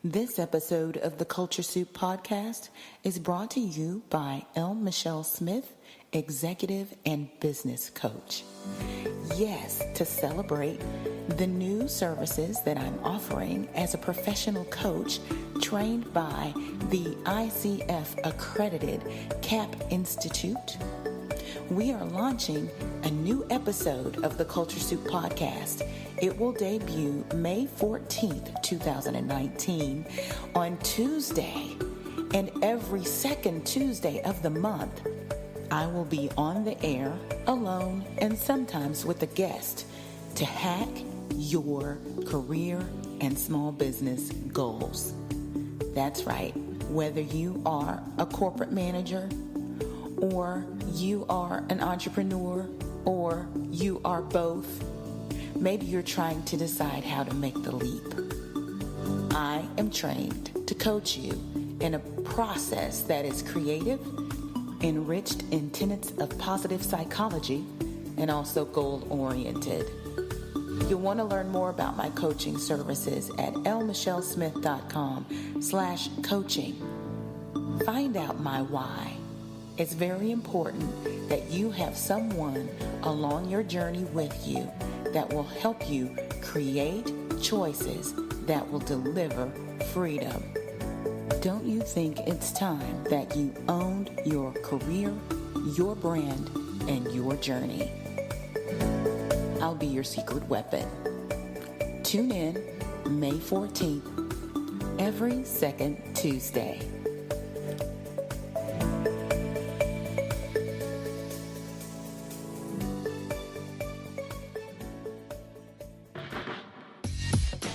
This episode of the Culture Soup podcast is brought to you by L. Michelle Smith, executive and business coach. Yes, to celebrate the new services that I'm offering as a professional coach trained by the ICF accredited CAP Institute, we are launching a new episode of the Culture Soup podcast. It will debut May 14th, 2019 on Tuesday. And every second Tuesday of the month, I will be on the air alone and sometimes with a guest to hack your career and small business goals. That's right. Whether you are a corporate manager, or you are an entrepreneur, or you are both. Maybe you're trying to decide how to make the leap. I am trained to coach you in a process that is creative, enriched in tenets of positive psychology, and also goal-oriented. You'll want to learn more about my coaching services at lmichellesmith.com/coaching. Find out my why. It's very important that you have someone along your journey with you that will help you create choices that will deliver freedom. Don't you think it's time that you owned your career, your brand, and your journey? I'll be your secret weapon. Tune in May 14th, every second Tuesday.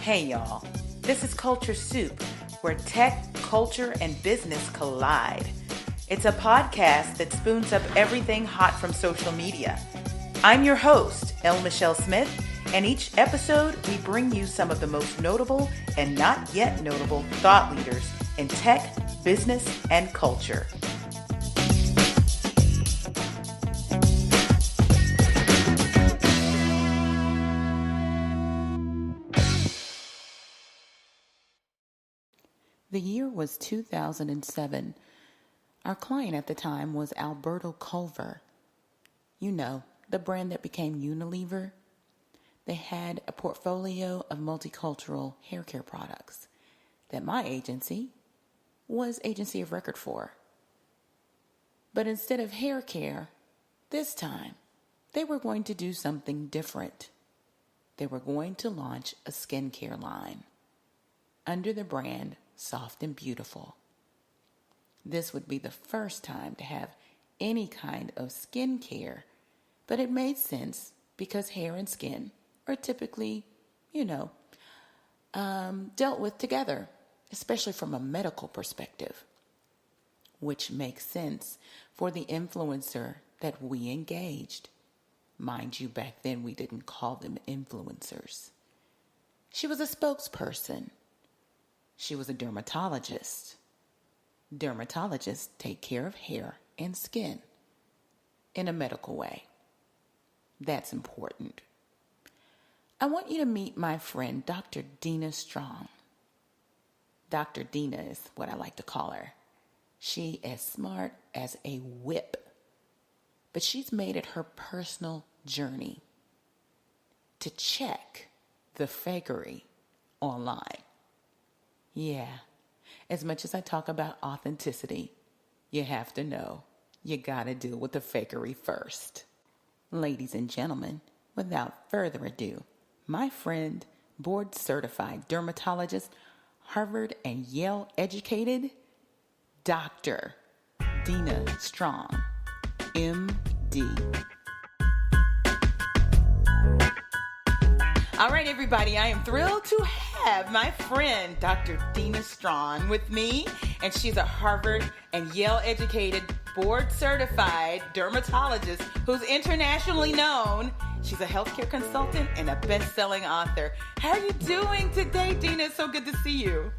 Hey y'all, this is Culture Soup, where tech, culture, and business collide. It's a podcast that spoons up everything hot from social media. I'm your host, L. Michelle Smith, and each episode we bring you some of the most notable and not yet notable thought leaders in tech, business, and culture. The year was 2007. Our client at the time was Alberto Culver. You know, the brand that became Unilever. They had a portfolio of multicultural hair care products that my agency was agency of record for. But instead of hair care, this time, they were going to do something different. They were going to launch a skincare line under the brand Soft and Beautiful. This would be the first time to have any kind of skincare, but it made sense because hair and skin are typically, dealt with together, especially from a medical perspective, which makes sense for the influencer that we engaged. Mind you, back then we didn't call them influencers. She was a spokesperson. She was a dermatologist. Dermatologists take care of hair and skin in a medical way. That's important. I want you to meet my friend, Dr. Dina Strachan. Dr. Dina is what I like to call her. She is smart as a whip, but she's made it her personal journey to check the fakery online. Yeah, as much as I talk about authenticity, you have to know you gotta deal with the fakery first. Ladies and gentlemen, without further ado, my friend, board certified dermatologist, Harvard and Yale educated, Dr. Dina Strachan, MD. All right, everybody, I am thrilled to have my friend, Dr. Dina Strachan, with me, and she's a Harvard and Yale educated, board certified dermatologist who's internationally known. She's a healthcare consultant and a best-selling author. How are you doing today, Dina? It's so good to see you.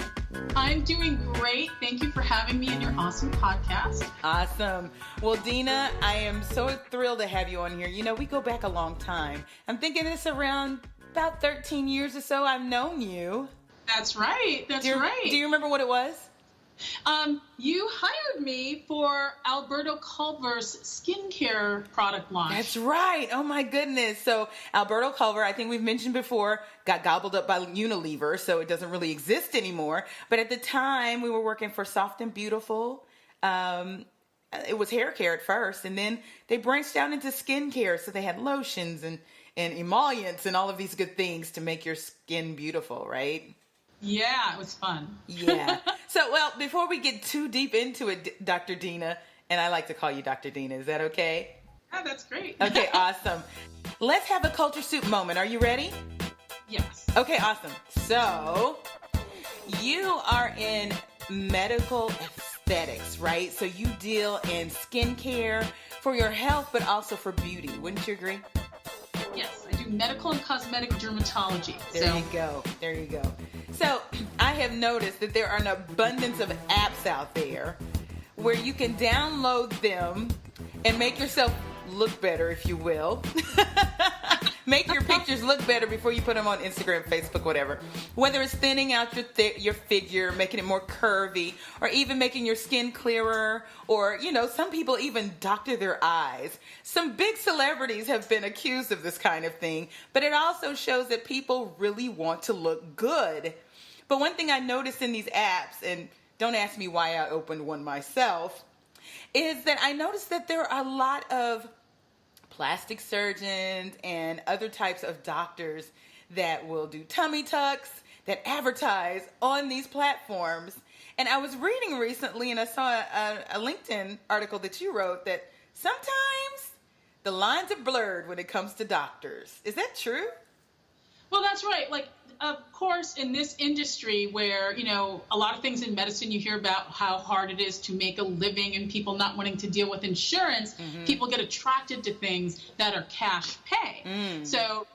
I'm doing great. Thank you for having me in your awesome podcast. Awesome. Well, Dina, I am so thrilled to have you on here. You know, we go back a long time. I'm thinking it's around about 13 years or so I've known you. That's right. That's right. Do you remember what it was? You hired me for Alberto Culver's skincare product launch. That's right. Oh my goodness. So Alberto Culver, I think we've mentioned before, got gobbled up by Unilever, so it doesn't really exist anymore. But at the time, we were working for Soft and Beautiful. It was hair care at first, and then they branched out into skincare. So they had lotions and emollients and all of these good things to make your skin beautiful, right? Yeah, it was fun. Yeah. So, well, before we get too deep into it, Dr. Dina, and I like to call you Dr. Dina, is that okay? Yeah, that's great. Okay, awesome. Let's have a culture soup moment. Are you ready? Yes. Okay, awesome. So, you are in medical aesthetics, right? So you deal in skincare for your health, but also for beauty. Wouldn't you agree? Yes, I do medical and cosmetic dermatology. There you go. There you go. So I have noticed that there are an abundance of apps out there where you can download them and make yourself look better, if you will. Make your pictures look better before you put them on Instagram, Facebook, whatever. Whether it's thinning out your figure, making it more curvy, or even making your skin clearer, or, some people even doctor their eyes. Some big celebrities have been accused of this kind of thing, but it also shows that people really want to look good. But one thing I noticed in these apps, and don't ask me why I opened one myself, is that I noticed that there are a lot of plastic surgeons and other types of doctors that will do tummy tucks, that advertise on these platforms. And I was reading recently, and I saw a LinkedIn article that you wrote that sometimes the lines are blurred when it comes to doctors. Is that true? Well, that's right. Of course, in this industry where, a lot of things in medicine, you hear about how hard it is to make a living and people not wanting to deal with insurance, people get attracted to things that are cash pay. So,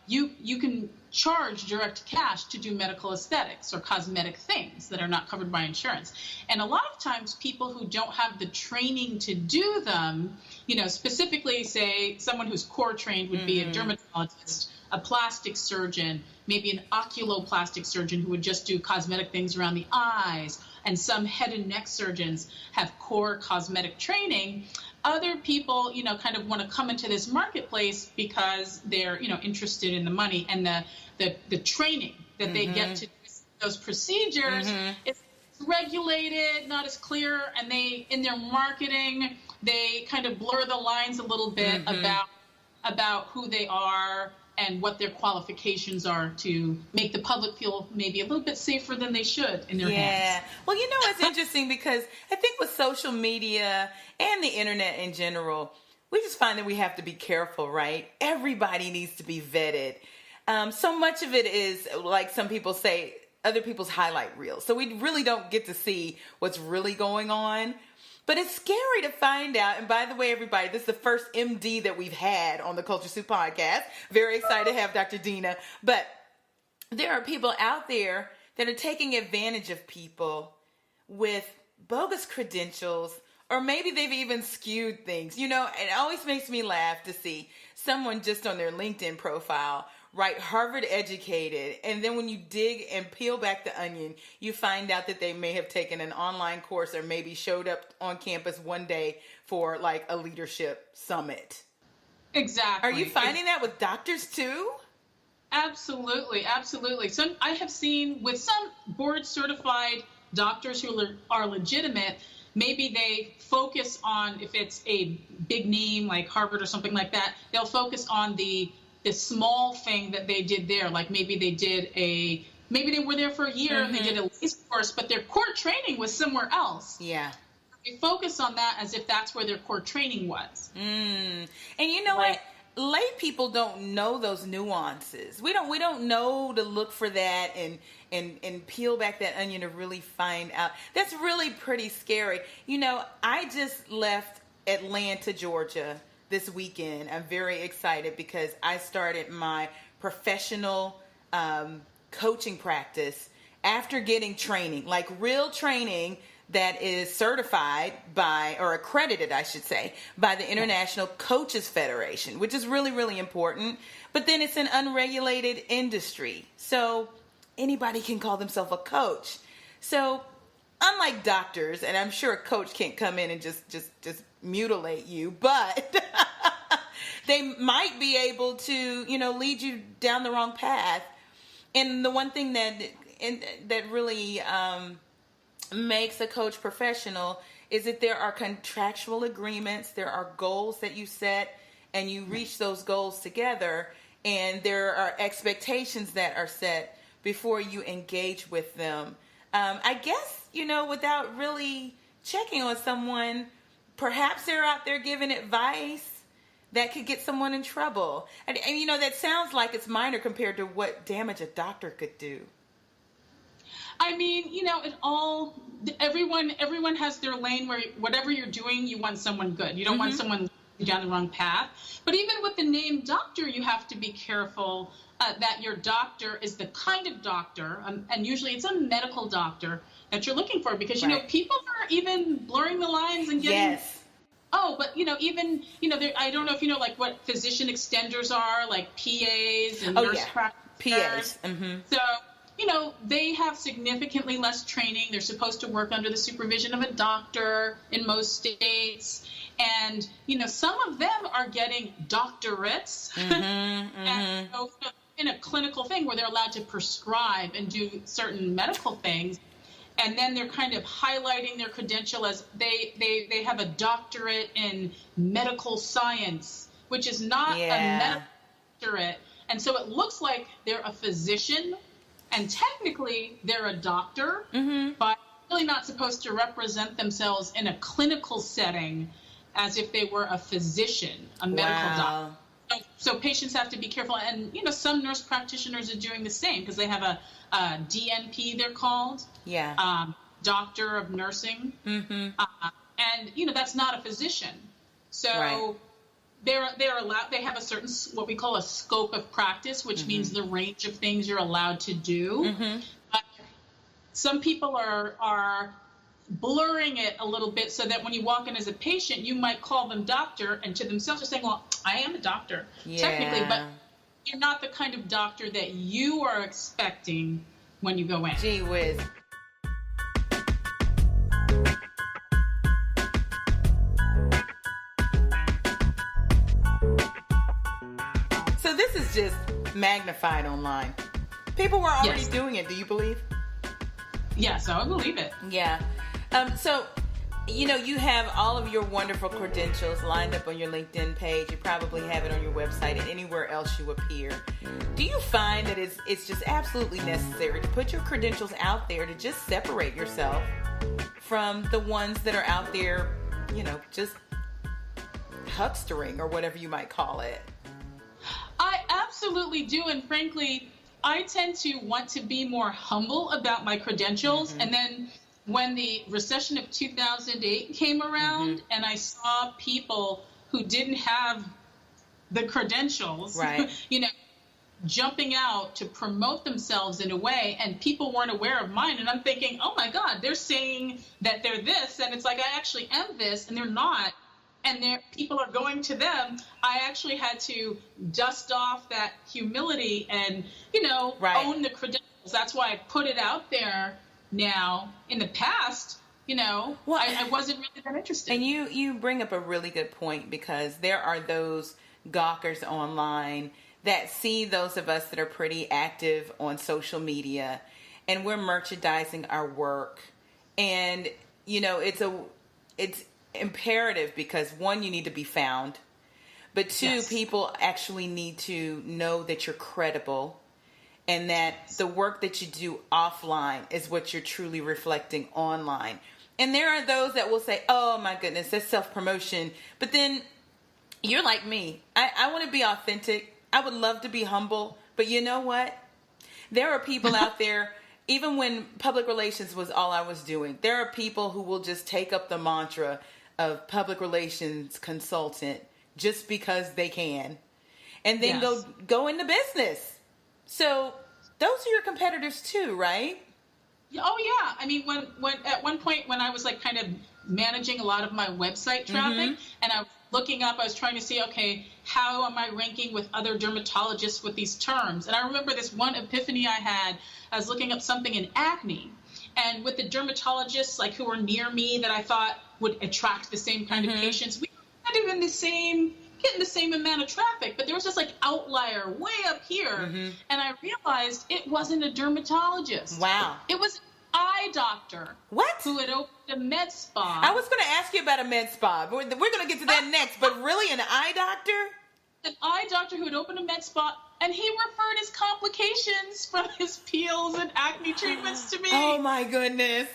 you can charge direct cash to do medical aesthetics or cosmetic things that are not covered by insurance. And a lot of times people who don't have the training to do them, specifically say someone who's core trained would be a dermatologist, a plastic surgeon, maybe an oculoplastic surgeon who would just do cosmetic things around the eyes, and some head and neck surgeons have core cosmetic training. Other people, kind of want to come into this marketplace because they're, interested in the money and the training that they get to do those procedures. It's regulated, not as clear, and in their marketing, they kind of blur the lines a little bit about who they are and what their qualifications are to make the public feel maybe a little bit safer than they should in their hands. Well, it's interesting because I think with social media and the internet in general, we just find that we have to be careful, right? Everybody needs to be vetted. So much of it is, like some people say, other people's highlight reels. So we really don't get to see what's really going on. But it's scary to find out. And by the way, everybody, this is the first MD that we've had on the Culture Soup podcast. Very excited to have Dr. Dina. But there are people out there that are taking advantage of people with bogus credentials, or maybe they've even skewed things. It always makes me laugh to see someone just on their LinkedIn profile write Harvard educated, and then when you dig and peel back the onion, you find out that they may have taken an online course or maybe showed up on campus one day for like a leadership summit. Exactly. Are you finding that with doctors too? Absolutely, absolutely. I have seen with some board certified doctors who are legitimate, maybe they focus on, if it's a big name like Harvard or something like that, they'll focus on the small thing that they did there. Like maybe they were there for a year and they did a LACE course, but their core training was somewhere else. Yeah. They focus on that as if that's where their core training was. And you know what? Lay people don't know those nuances. We don't know to look for that and peel back that onion to really find out. That's really pretty scary. I just left Atlanta, Georgia this weekend. I'm very excited because I started my professional coaching practice after getting training, like real training that is certified by, or accredited, I should say, by the International Coaches Federation, which is really, really important. But then it's an unregulated industry. So anybody can call themselves a coach. So unlike doctors, and I'm sure a coach can't come in and just mutilate you, but they might be able to, lead you down the wrong path. And the one thing that really makes a coach professional is that there are contractual agreements, there are goals that you set, and you reach those goals together, and there are expectations that are set before you engage with them. I guess, without really checking on someone, perhaps they're out there giving advice that could get someone in trouble. And that sounds like it's minor compared to what damage a doctor could do. I mean, everyone has their lane where whatever you're doing, you want someone good. You don't want someone down the wrong path. But even with the name doctor, you have to be careful that your doctor is the kind of doctor, and usually it's a medical doctor that you're looking for, because, people are even blurring the lines and getting... Yes. Oh, but, I don't know if you know, like, what physician extenders are, like PAs and nurse practitioners. PAs. Mm-hmm. So, they have significantly less training. They're supposed to work under the supervision of a doctor in most states. And, some of them are getting doctorates. And so, in a clinical thing where they're allowed to prescribe and do certain medical things. And then they're kind of highlighting their credential as they have a doctorate in medical science, which is not a medical doctorate. And so it looks like they're a physician, and technically they're a doctor, but really not supposed to represent themselves in a clinical setting as if they were a physician, a medical doctor. So patients have to be careful. And, some nurse practitioners are doing the same because they have a DNP, they're called. Yeah. Doctor of Nursing. And, that's not a physician. So they're allowed, they have a certain, what we call a scope of practice, which means the range of things you're allowed to do. But some people are blurring it a little bit so that when you walk in as a patient, you might call them doctor, and to themselves are saying, well, I am a doctor, technically, but you're not the kind of doctor that you are expecting when you go in. Gee whiz. So this is just magnified online. People were already doing it, do you believe? Yes, I believe it. Yeah. So, you have all of your wonderful credentials lined up on your LinkedIn page. You probably have it on your website and anywhere else you appear. Do you find that it's just absolutely necessary to put your credentials out there to just separate yourself from the ones that are out there, just huckstering or whatever you might call it? I absolutely do. And frankly, I tend to want to be more humble about my credentials. And then when the recession of 2008 came around and I saw people who didn't have the credentials, jumping out to promote themselves in a way, and people weren't aware of mine. And I'm thinking, oh my God, they're saying that they're this, and it's like, I actually am this, and they're not. And people are going to them. I actually had to dust off that humility and, own the credentials. That's why I put it out there now. In the past, I wasn't really that interested. And you bring up a really good point, because there are those gawkers online that see those of us that are pretty active on social media, and we're merchandising our work. And, it's imperative, because one, you need to be found, but two, people actually need to know that you're credible, and that the work that you do offline is what you're truly reflecting online. And there are those that will say, oh my goodness, that's self-promotion. But then you're like me. I want to be authentic. I would love to be humble. But you know what? There are people out there, even when public relations was all I was doing, there are people who will just take up the mantra of public relations consultant just because they can, and then go into business. So those are your competitors too, right? Oh yeah. I mean, when at one point when I was like kind of managing a lot of my website traffic, and I was looking up, I was trying to see, okay, how am I ranking with other dermatologists with these terms? And I remember this one epiphany I had. I was looking up something in acne. And with the dermatologists like who were near me that I thought would attract the same kind of patients, we were kind of in the same, getting the same amount of traffic, but there was this like outlier way up here. And I realized it wasn't a dermatologist. Wow. It was eye doctor. What? Who had opened a med spa. I was going to ask you about a med spa. We're going to get to that next, but really an eye doctor? An eye doctor who had opened a med spa, and he referred his complications from his peels and acne treatments to me. Oh my goodness.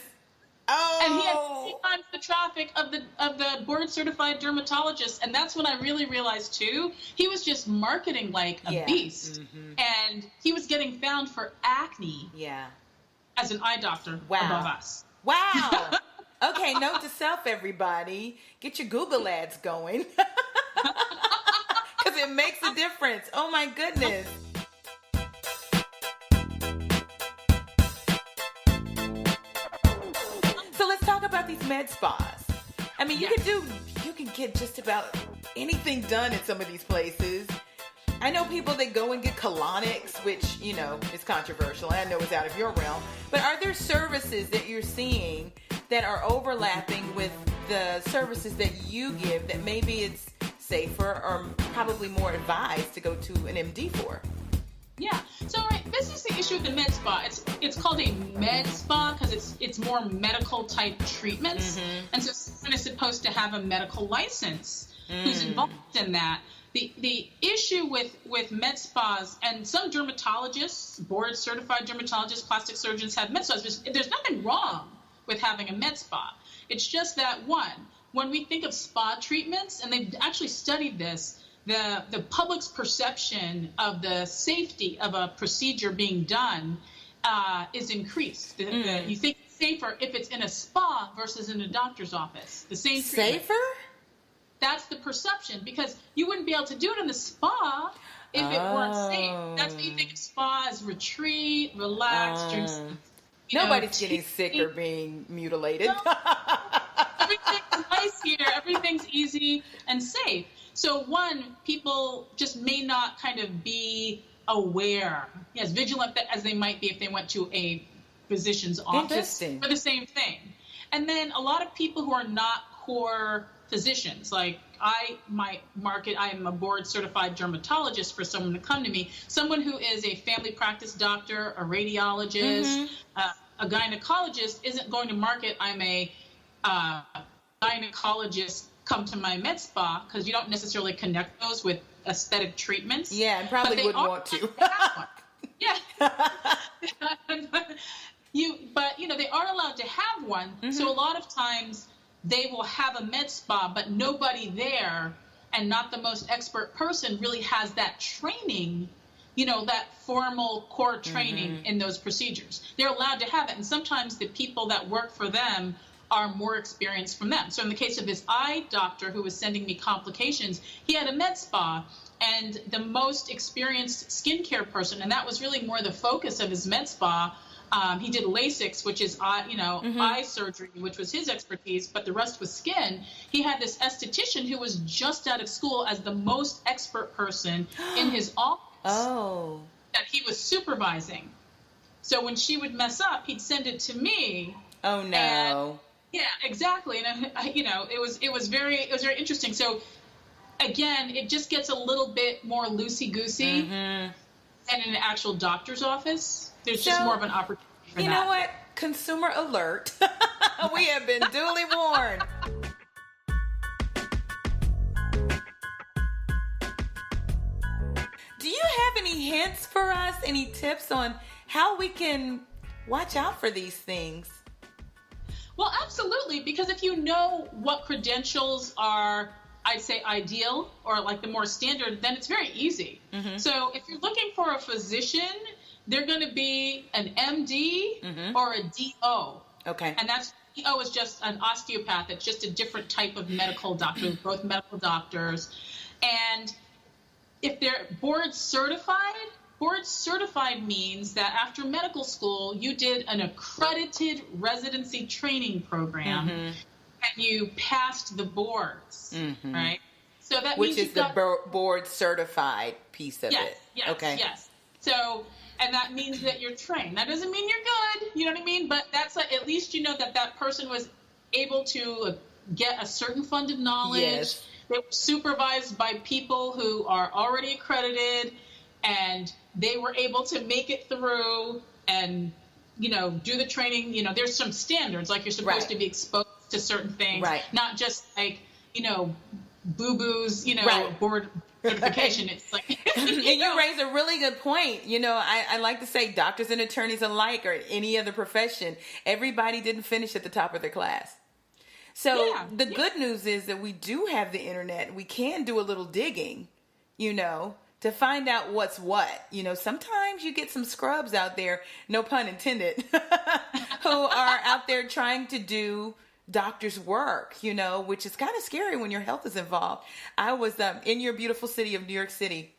Oh. And he had 3 times the traffic of the board certified dermatologist. And that's when I really realized too, he was just marketing like a beast. And he was getting found for acne. Yeah. As an eye doctor above us. Wow. Okay, note to self, everybody. Get your Google ads going. Because it makes a difference. Oh, my goodness. So let's talk about these med spas. I mean, you can get just about anything done in some of these places. I know people that go and get colonics, which, you know, is controversial. I know it's out of your realm. But are there services that you're seeing that are overlapping with the services that you give that maybe it's safer or probably more advised to go to an MD for? Yeah. So this is the issue with the med spa. It's called a med spa because it's more medical type treatments. And so someone is supposed to have a medical license who's involved in that. The issue with med spas, and some dermatologists, board certified dermatologists, plastic surgeons have med spas. There's nothing wrong with having a med spa. It's just that, one, when we think of spa treatments, and they've actually studied this, the public's perception of the safety of a procedure being done is increased. You think it's safer if it's in a spa versus in a doctor's office. The same treatment. Safer? That's the perception, because you wouldn't be able to do it in the spa if it weren't safe. That's what you think of spa as retreat, relax, drink. Nobody's getting sick or being mutilated. No, everything's nice here. Everything's easy and safe. So one, people just may not kind of be aware, as vigilant as they might be if they went to a physician's office for the same thing. And then a lot of people who are not core physicians, like I might market, I am a board certified dermatologist for someone to come to me, someone who is a family practice doctor, a radiologist, a gynecologist isn't going to market, I'm a gynecologist, come to my med spa, because you don't necessarily connect those with aesthetic treatments. Yeah, and probably wouldn't want to. Yeah. But they are allowed to have one. So a lot of times they will have a med spa, but nobody there, and not the most expert person really has that training, that formal core training in those procedures. They're allowed to have it. And sometimes the people that work for them are more experienced from them. So in the case of this eye doctor who was sending me complications, he had a med spa, and the most experienced skincare person, and that was really more the focus of his med spa. He did LASIK, which is eye surgery, which was his expertise, but the rest was skin. He had this esthetician who was just out of school as the most expert person in his office that he was supervising. So when she would mess up, he'd send it to me. Oh no. And, yeah, exactly. And it was very interesting. So again, it just gets a little bit more loosey-goosey than in an actual doctor's office. There's just more of an opportunity for that. You know what? Consumer alert. We have been duly warned. Do you have any hints for us? Any tips on how we can watch out for these things? Well, absolutely. Because if you know what credentials are, I'd say, ideal or like the more standard, then it's very easy. So if you're looking for a physician, they're going to be an MD or a DO. Okay. And DO is just an osteopath. It's just a different type of medical doctor, both medical doctors. And if they're board certified means that after medical school, you did an accredited residency training program and you passed the boards, right? So that which means is you've the got board certified piece of yes, it. yes, Okay. yes. So, and that means that you're trained. That doesn't mean you're good, you know what I mean? But that's like, at least you know that that person was able to get a certain fund of knowledge. Yes. They were supervised by people who are already accredited, and they were able to make it through and, you know, do the training. You know, there's some standards, like you're supposed Right. to be exposed to certain things, Right. not just like, you know, boo-boos, you know, Right. board certification. It's like, And you raise a really good point. You know, I like to say doctors and attorneys alike, or any other profession, everybody didn't finish at the top of their class. So the good news is that we do have the internet. We can do a little digging, you know, to find out what's what. You know, sometimes you get some scrubs out there, no pun intended, who are out there trying to do doctor's work, you know, which is kind of scary when your health is involved. I was in your beautiful city of New York City,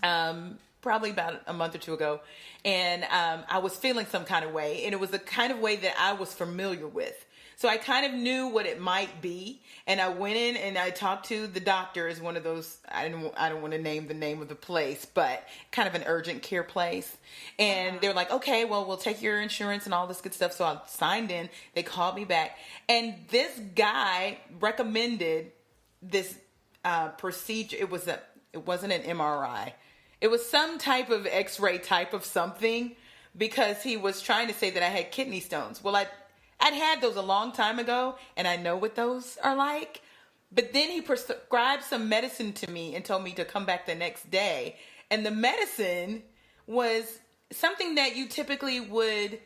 probably about a month or two ago, and I was feeling some kind of way, and it was the kind of way that I was familiar with. So I kind of knew what it might be, and I went in and I talked to the doctor. Is one of those, I don't want to name the name of the place, but kind of an urgent care place. And they're like, okay, well, we'll take your insurance and all this good stuff. So I signed in. They called me back, and this guy recommended this procedure. It wasn't an MRI. It was some type of X-ray type of something, because he was trying to say that I had kidney stones. Well, I'd had those a long time ago, and I know what those are like. But then he prescribed some medicine to me and told me to come back the next day. And the medicine was something that you typically would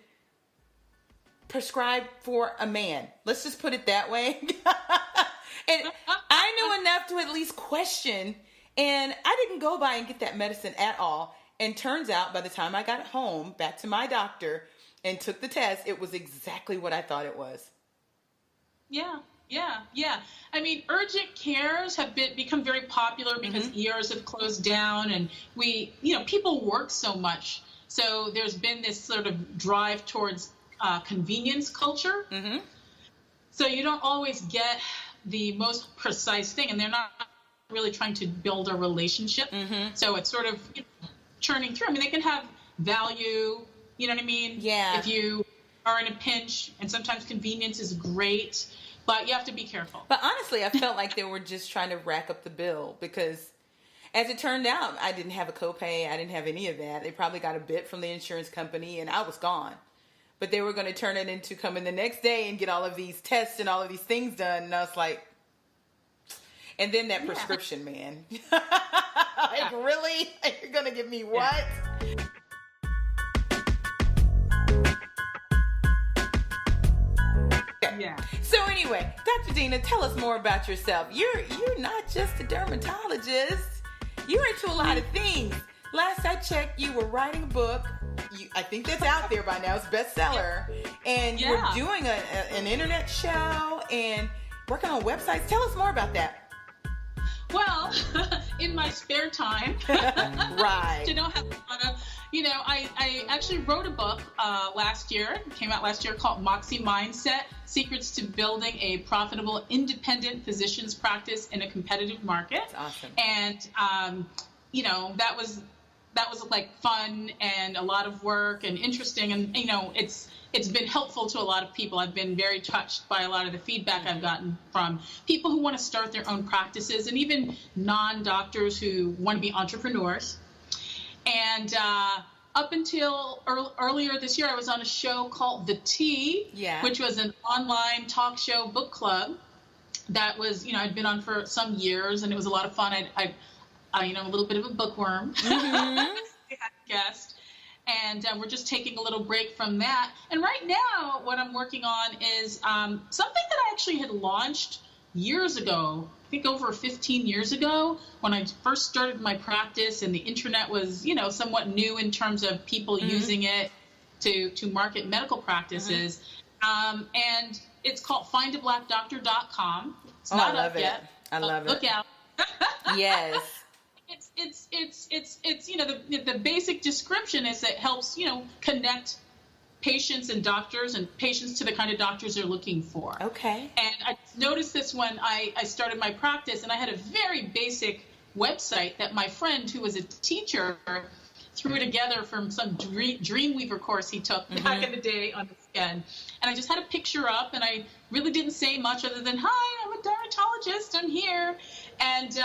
prescribe for a man. Let's just put it that way. And I knew enough to at least question. And I didn't go by and get that medicine at all. And turns out, by the time I got home, back to my doctor, and took the test, it was exactly what I thought it was. Yeah. I mean, urgent cares have become very popular because ERs have closed down, and people work so much. So there's been this sort of drive towards convenience culture. Mm-hmm. So you don't always get the most precise thing, and they're not really trying to build a relationship. Mm-hmm. So it's sort of churning through. I mean, they can have value. You know what I mean? Yeah. If you are in a pinch, and sometimes convenience is great, but you have to be careful. But honestly, I felt like they were just trying to rack up the bill, because as it turned out, I didn't have a copay. I didn't have any of that. They probably got a bit from the insurance company, and I was gone. But they were going to turn it into coming the next day and get all of these tests and all of these things done. And I was like, and then that prescription, man. Like, really? You're going to give me what? Yeah. Yeah. So anyway, Dr. Dina, tell us more about yourself. You're not just a dermatologist. You're into a lot of things. Last I checked, you were writing a book. I think that's out there by now. It's a bestseller. And you're doing an internet show and working on websites. Tell us more about that. Well, in my spare time, right. To not have a lot of, I actually wrote a book last year. It came out last year, called Moxie Mindset: Secrets to Building a Profitable Independent Physician's Practice in a Competitive Market. That's awesome. And that was like fun and a lot of work and interesting, and it's been helpful to a lot of people. I've been very touched by a lot of the feedback I've gotten from people who want to start their own practices, and even non-doctors who want to be entrepreneurs. And up until earlier this year, I was on a show called The Tea, which was an online talk show book club that was, I'd been on for some years, and it was a lot of fun. I a little bit of a bookworm. Mm-hmm. Guest. And we're just taking a little break from that. And right now, what I'm working on is something that I actually had launched years ago, I think over 15 years ago, when I first started my practice, and the internet was, somewhat new in terms of people using it to market medical practices. And it's called findablackdoctor.com. It's not I love up it. yet. I love it. Look out. Yes. It's the basic description is it helps, connect patients and doctors and patients to the kind of doctors they're looking for. Okay. And I noticed this when I started my practice, and I had a very basic website that my friend, who was a teacher, threw together from some Dreamweaver course he took back in the day on the skin. And I just had a picture up, and I really didn't say much other than, hi, I'm a dermatologist, I'm here. And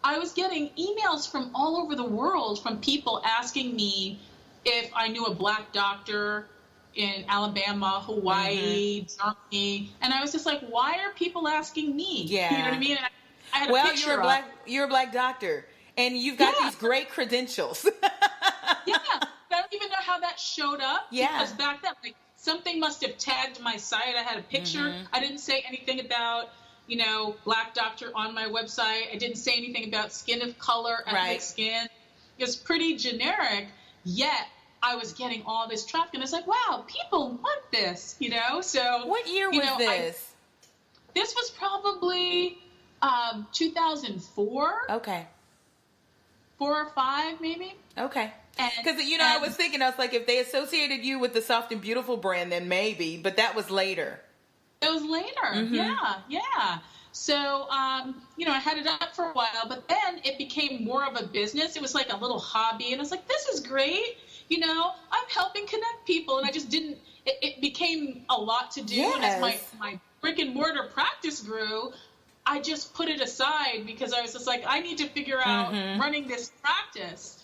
I was getting emails from all over the world from people asking me if I knew a Black doctor in Alabama, Hawaii, Germany. And I was just like, why are people asking me? Yeah. You know what I mean? And I had a picture you're a Black doctor, and you've got these great credentials. Yeah. I don't even know how that showed up. Yeah. Because back then, like, something must have tagged my site. I had a picture. I didn't say anything about, Black doctor on my website. I didn't say anything about skin of color, ethnic skin. It was pretty generic, yet I was getting all this traffic. And it's like, wow, people want this, So what year was this? This was probably 2004. Okay. 4 or 5, maybe. Okay. Because, I was thinking, I was like, if they associated you with the Soft and Beautiful brand, then maybe. But that was later. It was later. Yeah. So, I had it up for a while, but then it became more of a business. It was like a little hobby. And I was like, this is great. I'm helping connect people. And I just didn't, it became a lot to do. Yes. And as my brick and mortar practice grew, I just put it aside because I was just like, I need to figure out running this practice.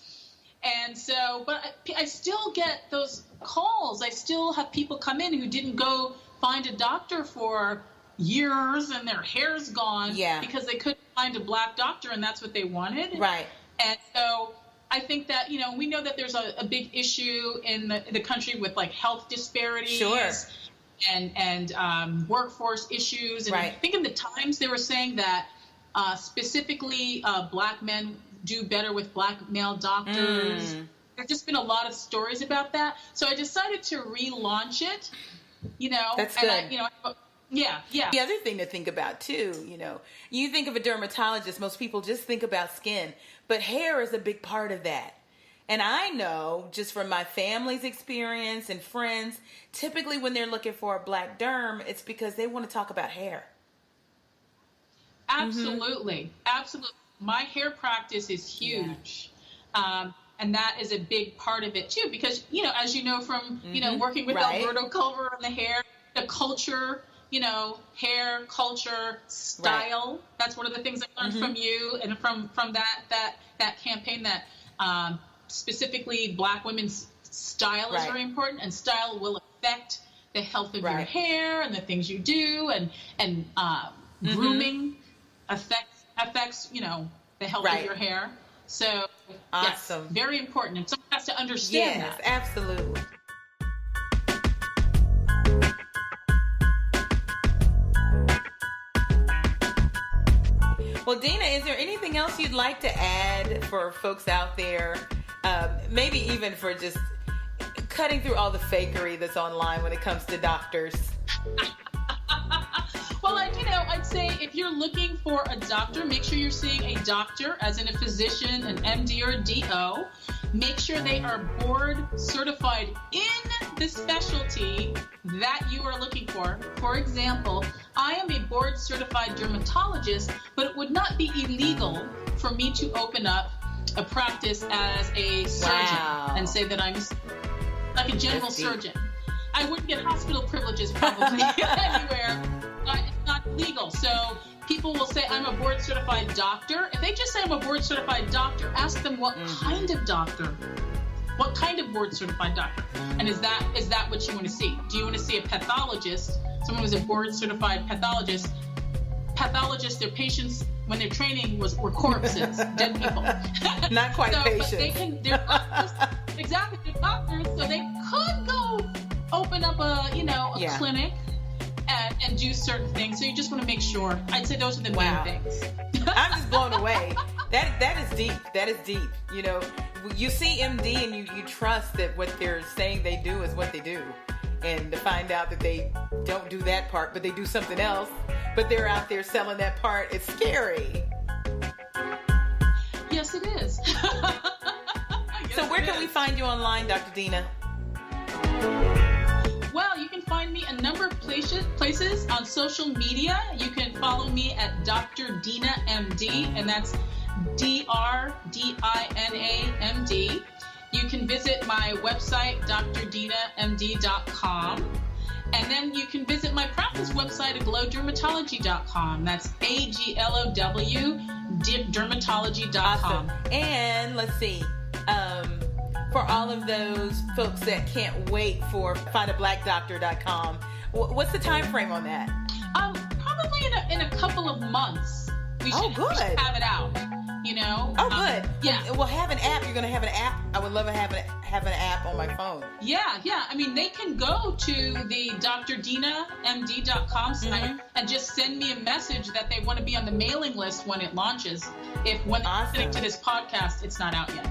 And so, but I still get those calls. I still have people come in who didn't go find a doctor for years and their hair's gone because they couldn't find a Black doctor and that's what they wanted. Right. And so I think that, we know that there's a big issue in the country with like health disparities. Sure. And workforce issues. And I think in the Times they were saying that specifically Black men do better with Black male doctors. There's just been a lot of stories about that. So I decided to relaunch it, That's and good. Yeah. The other thing to think about too, you think of a dermatologist, most people just think about skin, but hair is a big part of that. And I know just from my family's experience and friends, typically when they're looking for a Black derm, it's because they want to talk about hair. Absolutely. Absolutely. My hair practice is huge. Yeah. And that is a big part of it too, because, as you know, from, working with Alberto Culver on the hair, the culture, hair, culture, style. That's one of the things I learned from you and from that campaign that, specifically Black women's style is very important, and style will affect the health of your hair and the things you do, and grooming affects the health of your hair. So awesome. Yes, very important, and someone has to understand that. Yes, absolutely. Well, Dina, is there anything else you'd like to add for folks out there? Maybe even for just cutting through all the fakery that's online when it comes to doctors. Well, I'd say if you're looking for a doctor, make sure you're seeing a doctor, as in a physician, an MD or a DO. Make sure they are board certified in the specialty that you are looking for. For example, I am a board certified dermatologist, but it would not be illegal for me to open up a practice as a surgeon and say that I'm like a general surgeon. I wouldn't get hospital privileges probably anywhere. It's not legal. So people will say, I'm a board certified doctor. If they just say I'm a board certified doctor, ask them what kind of doctor. What kind of board certified doctor? And is that what you want to see? Do you want to see a pathologist, someone who's a board certified pathologist? Pathologists, their patients when they're training were corpses, dead people. Not quite patients. They're doctors, exactly, they're doctors, so they could go open up a clinic and do certain things. So you just want to make sure. I'd say those are the main things. I'm just blown away. That is deep. That is deep. You see MD and you trust that what they're saying they do is what they do. And to find out that they don't do that part, but they do something else, but they're out there selling that part, it's scary. Yes, it is. So where can we find you online, Dr. Dina? find me a number of places on social media. You can follow me at Dr. Dina MD, and that's DRDINAMD. You can visit my website, drdinamd.com. And then you can visit my practice website at glowdermatology.com. That's AGLOW dermatology.com. Awesome. And let's see, for all of those folks that can't wait for findablackdoctor.com, what's the time frame on that? Probably in a couple of months. We should have it out. Oh, good. Yeah. Well, have an app. You're going to have an app. I would love to have an app on my phone. Yeah. I mean, they can go to the drdinamd.com site and just send me a message that they want to be on the mailing list when it launches. When they're listening to this podcast, it's not out yet.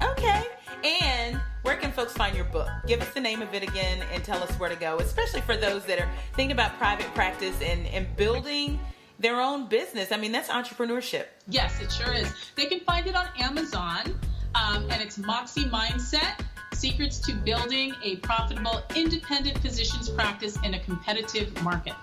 Okay. And where can folks find your book? Give us the name of it again and tell us where to go, especially for those that are thinking about private practice and building their own business. I mean, that's entrepreneurship. Yes, it sure is. They can find it on Amazon, and it's Moxie Mindset, Secrets to Building a Profitable Independent Physician's Practice in a Competitive Market.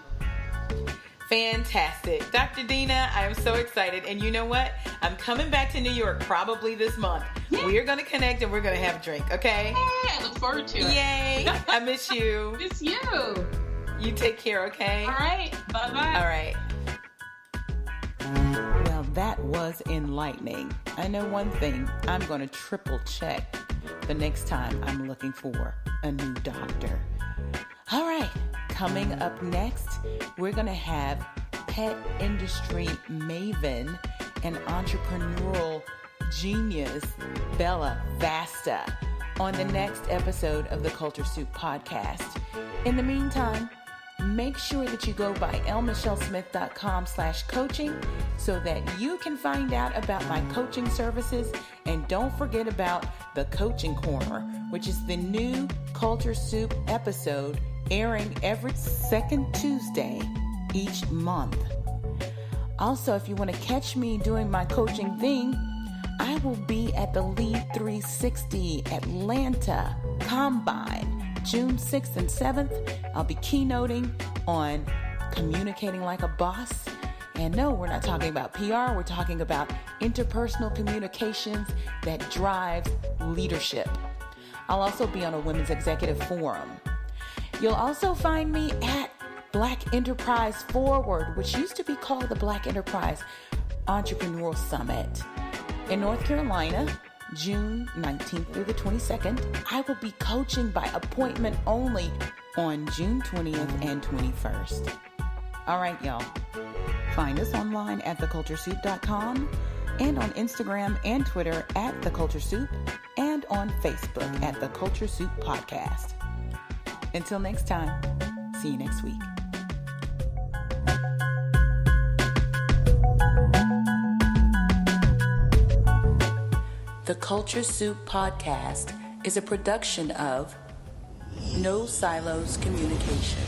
Fantastic. Dr. Dina, I am so excited. And you know what? I'm coming back to New York probably this month. Yeah. We are going to connect and we're going to have a drink, okay? Hey, I look forward to it. Yay. I miss you. Miss you. You take care, okay? All right. Bye-bye. All right. Well, that was enlightening. I know one thing. I'm going to triple check the next time I'm looking for a new doctor. All right. Coming up next, we're going to have pet industry maven and entrepreneurial genius Bella Vasta on the next episode of the Culture Soup podcast. In the meantime, make sure that you go by lmichellesmith.com/coaching so that you can find out about my coaching services. And don't forget about the Coaching Corner, which is the new Culture Soup episode airing every second Tuesday each month. Also, if you want to catch me doing my coaching thing, I will be at the Lead 360 Atlanta Combine, June 6th and 7th. I'll be keynoting on communicating like a boss. And no, we're not talking about PR. We're talking about interpersonal communications that drives leadership. I'll also be on a Women's Executive Forum. You'll also find me at Black Enterprise Forward, which used to be called the Black Enterprise Entrepreneurial Summit in North Carolina, June 19th through the 22nd. I will be coaching by appointment only on June 20th and 21st. All right, y'all. Find us online at theculturesoup.com and on Instagram and Twitter at The Culture Soup and on Facebook at The Culture Soup Podcast. Until next time, see you next week. The Culture Soup Podcast is a production of No Silos Communication.